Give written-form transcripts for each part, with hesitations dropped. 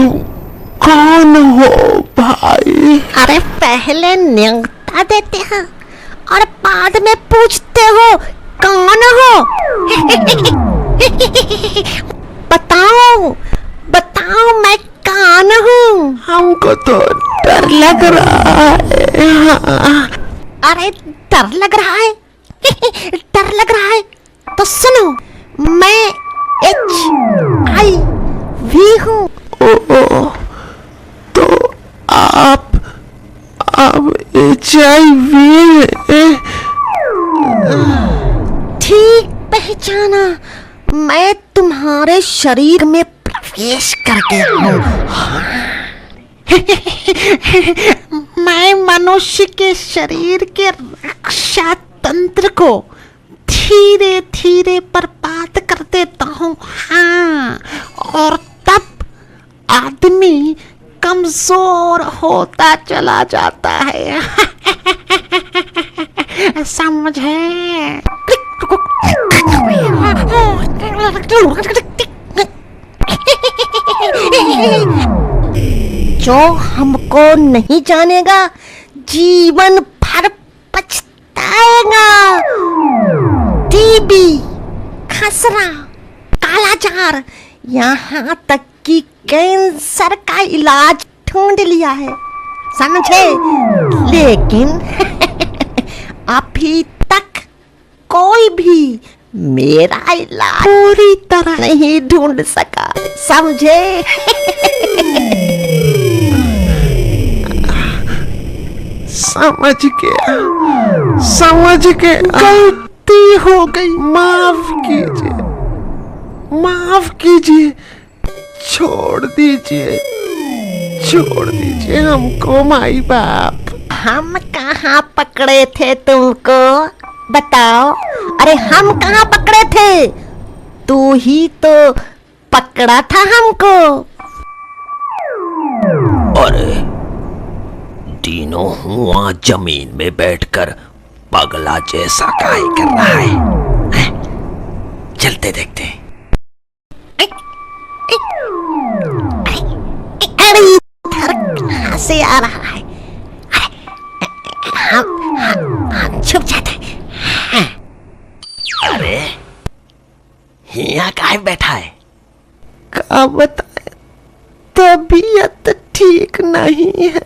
तुम कौन हो भाई? अरे पहले न्योता देते हैं और बाद में पूछते हो कौन हो। बताओ बताओ मैं कौन हूँ? हमको तो डर लग रहा है। हाँ। अरे डर लग रहा है? डर लग रहा है तो सुनो, मैं HIV हूँ। ओ, तो आप HIV हैं? ठीक पहचाना, मैं तुम्हारे शरीर में प्रवेश कर गया हूँ। मैं मनुष्य के शरीर के रक्षा तंत्र को धीरे धीरे बर्बाद कर देता हूँ। हाँ, और तब आदमी कमजोर होता चला जाता है। समझे? जो हमको नहीं जानेगा जीवन भर पछताएगा। टीबी, खसरा, कालाजार, यहाँ तक कि कैंसर का इलाज ढूंढ लिया है, समझे? लेकिन अभी तक कोई भी मेरा इलाज पूरी तरह नहीं ढूंढ सका, समझे? समझ के गलती हो गई, माफ कीजिए, छोड़ दीजिए हमको माई बाप। हम कहाँ पकड़े थे तुमको, बताओ? अरे हम कहाँ पकड़े थे? तू ही तो पकड़ा था हमको। अरे तीनों वहां जमीन में बैठकर पगला जैसा काहे कर रहा है? चलते देखते हैं। अरे इधर कहाँ से आ रहा है? हम छुप जाते हैं। अरे यहाँ काहे बैठा है? क्या बताए, तबीयत ठीक नहीं है।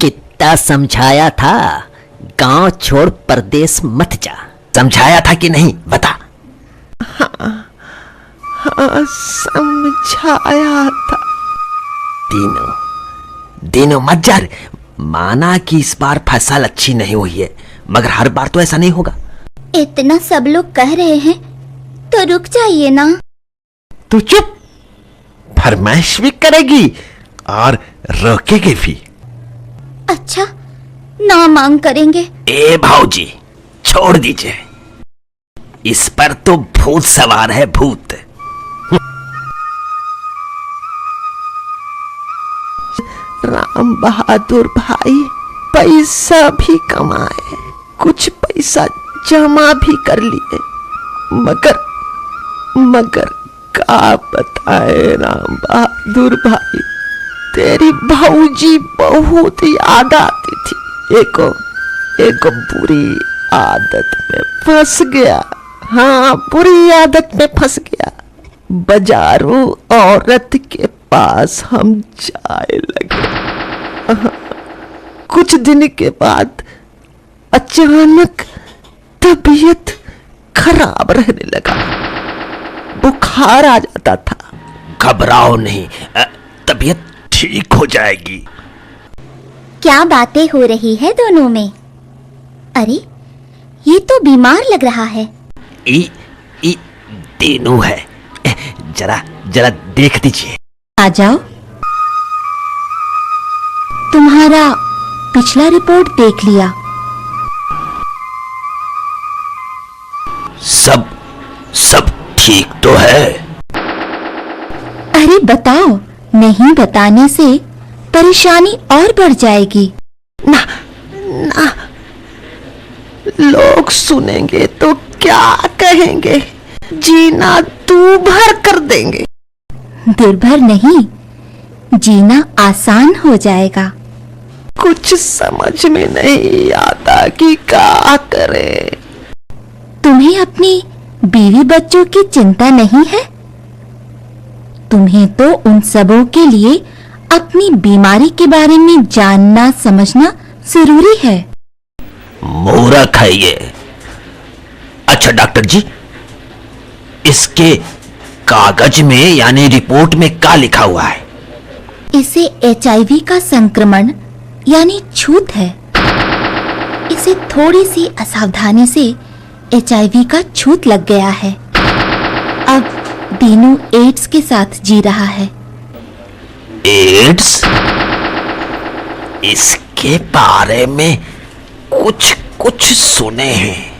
कितना समझाया था, गांव छोड़ परदेश मत जा। समझाया था कि नहीं, बता। हाँ, समझाया था। तीनों मत जा। माना कि इस बार फसल अच्छी नहीं हुई है, मगर हर बार तो ऐसा नहीं होगा। इतना सब लोग कह रहे हैं तो रुक जाइए ना। तू चुप। फरमाइश भी करेगी और रोकेगी भी। अच्छा, ना मांग करेंगे। ए भाऊजी, छोड़ दीजिए, इस पर तो भूत सवार है, भूत। राम बहादुर भाई पैसा भी कमाए, कुछ पैसा जमा भी कर लिए, मगर क्या बताए राम बहादुर भाई, तेरी भौजी बहुत याद आती थी। एक बुरी आदत में फंस गया। हाँ, बुरी आदत में फंस गया। बाजारू औरत के पास हम जाए लगे। कुछ दिन के बाद अचानक तबीयत खराब रहने लगा, बुखार आ जाता था। घबराओ नहीं, तबीयत ठीक हो जाएगी। क्या बातें हो रही है दोनों में? अरे ये तो बीमार लग रहा है। ई तीनू है, जरा देख दीजिए। आ जाओ, तुम्हारा पिछला रिपोर्ट देख लिया। सब ठीक तो है? अरे बताओ, नहीं बताने से परेशानी और बढ़ जाएगी। ना, लोग सुनेंगे तो क्या कहेंगे, जीना दूभर कर देंगे। दुर्भर नहीं, जीना आसान हो जाएगा। कुछ समझ में नहीं आता कि क्या करें। तुम्हें अपनी बीवी बच्चों की चिंता नहीं है? तुम्हें तो उन सबों के लिए अपनी बीमारी के बारे में जानना समझना जरूरी है। मूर्ख है ये। अच्छा डॉक्टर जी, इसके कागज में यानी रिपोर्ट में क्या लिखा हुआ है? इसे HIV का संक्रमण यानी छूत है। इसे थोड़ी सी असावधानी से HIV का छूत लग गया है। अब दीनू एड्स के साथ जी रहा है। एड्स? इसके बारे में कुछ सुने हैं।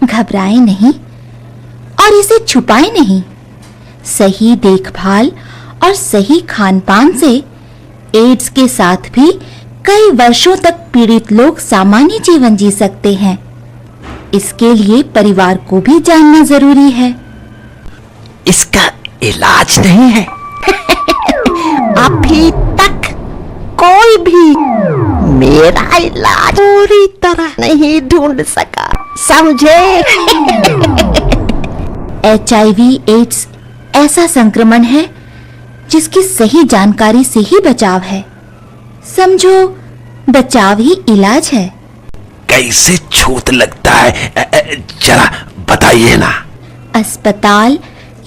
घबराए नहीं और इसे छुपाए नहीं। सही देखभाल और सही खानपान से एड्स के साथ भी कई वर्षों तक पीड़ित लोग सामान्य जीवन जी सकते हैं। इसके लिए परिवार को भी जानना जरूरी है। इसका इलाज नहीं है? अभी तक कोई भी मेरा इलाज पूरी तरह नहीं ढूंढ सका, समझे? HIV एड्स ऐसा संक्रमण है जिसकी सही जानकारी से ही बचाव है। समझो बचाव ही इलाज है। कैसे छूत लगता है, जरा बताइए ना। अस्पताल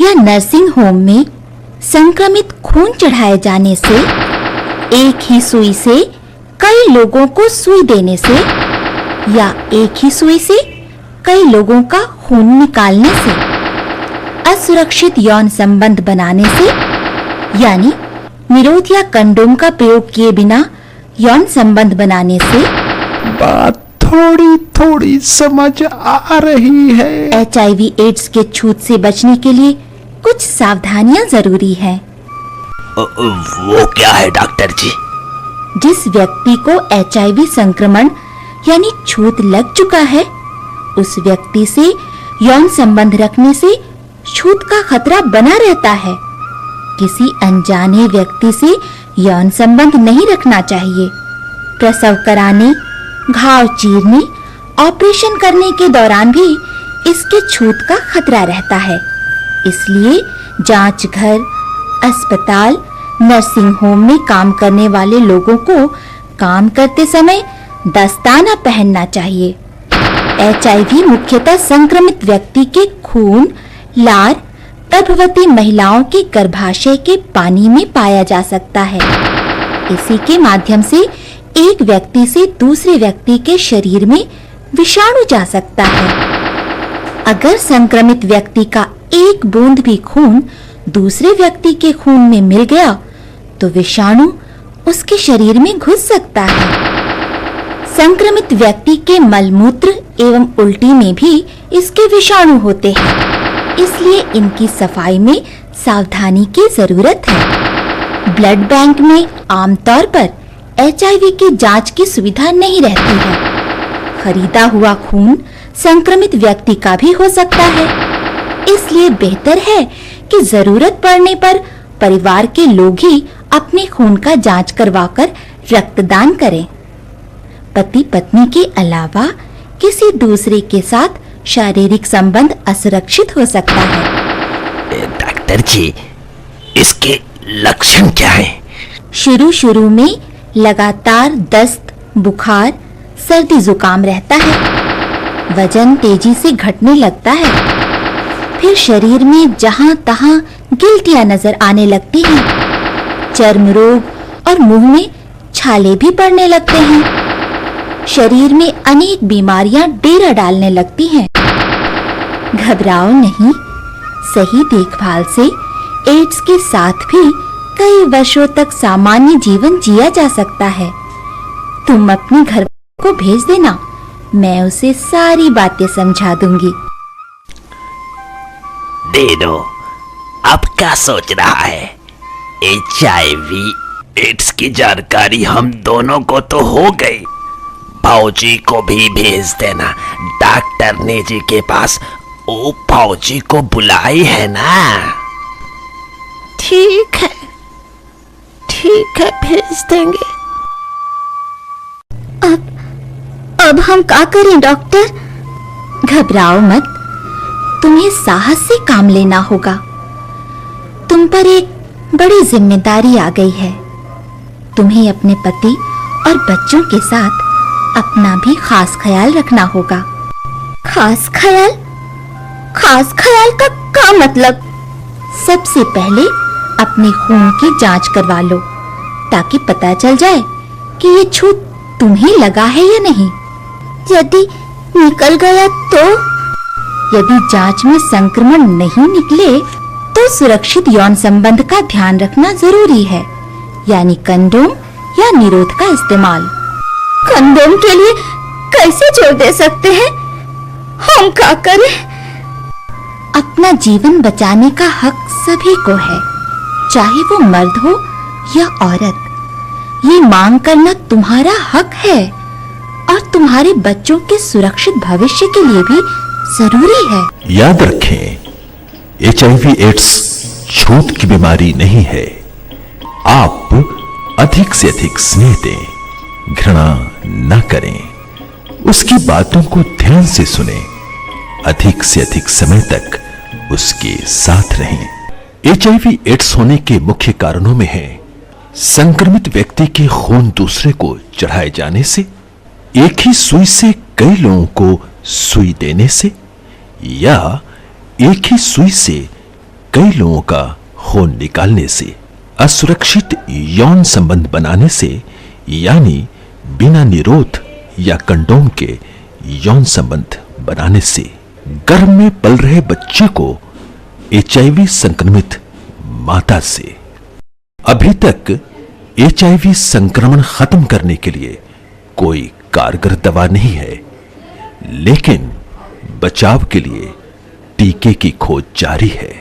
या नर्सिंग होम में संक्रमित खून चढ़ाए जाने से, एक ही सुई से कई लोगों को सुई देने से, या एक ही सुई से कई लोगों का खून निकालने से, असुरक्षित यौन संबंध बनाने से, यानी निरोध या कंडोम का प्रयोग किए बिना यौन संबंध बनाने से। बात थोड़ी थोड़ी समझ आ रही है। HIV एड्स के छूत से बचने के लिए कुछ सावधानियां जरूरी हैं। वो क्या है डॉक्टर जी? जिस व्यक्ति को HIV संक्रमण यानी छूत लग चुका है, उस व्यक्ति से यौन संबंध रखने से छूत का खतरा बना रहता है। किसी अनजाने व्यक्ति से यौन संबंध नहीं रखना चाहिए। प्रसव कराने, घाव चीरने, ऑपरेशन करने के दौरान भी इसके छूत का खतरा रहता है। इसलिए जांच घर, अस्पताल, नर्सिंग होम में काम करने वाले लोगों को काम करते समय दस्ताना पहनना चाहिए। HIV मुख्यतः संक्रमित व्यक्ति के खून, लार, गर्भवती महिलाओं के गर्भाशय के पानी में पाया जा सकता है। इसी के माध्यम से एक व्यक्ति से दूसरे व्यक्ति के शरीर में विषाणु जा सकता है। अगर संक्रमित व्यक्ति का एक बूंद भी खून दूसरे व्यक्ति के खून में मिल गया तो विषाणु उसके शरीर में घुस सकता है। संक्रमित व्यक्ति के मलमूत्र एवं उल्टी में भी इसके विषाणु होते हैं, इसलिए इनकी सफाई में सावधानी की जरूरत है। ब्लड बैंक में आमतौर पर HIV की जांच की सुविधा नहीं रहती है। खरीदा हुआ खून संक्रमित व्यक्ति का भी हो सकता है, इसलिए बेहतर है कि जरूरत पड़ने पर परिवार के लोग ही अपने खून का जांच करवाकर रक्तदान करें। पति पत्नी के अलावा किसी दूसरे के साथ शारीरिक संबंध असुरक्षित हो सकता है। डॉक्टर जी, इसके लक्षण क्या हैं? शुरू में लगातार दस्त, बुखार, सर्दी जुकाम रहता है। वजन तेजी से घटने लगता है। फिर शरीर में जहां तहां गिल्टियां नजर आने लगती हैं। चर्म रोग और मुंह में छाले भी पड़ने लगते हैं। शरीर में अनेक बीमारियां डेरा डालने लगती हैं। घबराओ नहीं, सही देखभाल से एड्स के साथ भी कई वर्षों तक सामान्य जीवन जिया जा सकता है। तुम अपने घर को भेज देना, मैं उसे सारी बातें समझा दूंगी। दीनू, अब क्या सोच रहा है? HIV एड्स की जानकारी हम दोनों को तो हो गई, फौजी को भी भेज देना। डॉक्टर ने जी के पास वो फौजी को बुलाई है ना? ठीक है, भेज देंगे। अब हम क्या करें डॉक्टर? घबराओ मत, तुम्हें साहस से काम लेना होगा। तुम पर एक बड़ी जिम्मेदारी आ गई है। तुम्हें अपने पति और बच्चों के साथ अपना भी खास ख्याल रखना होगा। खास ख्याल? खास ख्याल का क्या मतलब? सबसे पहले अपने खून की जांच करवा लो ताकि पता चल जाए कि ये छूत तुम्हें लगा है या नहीं। यदि निकल गया तो? यदि जांच में संक्रमण नहीं निकले तो सुरक्षित यौन संबंध का ध्यान रखना जरूरी है, यानी कंडोम या निरोध का इस्तेमाल। कंडोम के लिए कैसे जोर दे सकते हैं? हम क्या करें? अपना जीवन बचाने का हक सभी को है, चाहे वो मर्द हो या औरत। ये मांग करना तुम्हारा हक है और तुम्हारे बच्चों के सुरक्षित भविष्य के लिए भी जरूरी है। याद रखें, HIV एड्स छूत की बीमारी नहीं है। आप अधिक से अधिक स्नेह दें, घृणा न करें, उसकी बातों को ध्यान से सुनें, अधिक से अधिक समय तक उसके साथ रहें। HIV एड्स होने के मुख्य कारणों में है संक्रमित व्यक्ति के खून दूसरे को चढ़ाए जाने से, एक ही सुई से कई लोगों को सुई देने से, या एक ही सुई से कई लोगों का खून निकालने से, असुरक्षित यौन संबंध बनाने से, यानी बिना निरोध या कंडोम के यौन संबंध बनाने से, गर्भ में पल रहे बच्चे को HIV संक्रमित माता से। अभी तक HIV संक्रमण खत्म करने के लिए कोई कारगर दवा नहीं है, लेकिन बचाव के लिए टीके की खोज जारी है।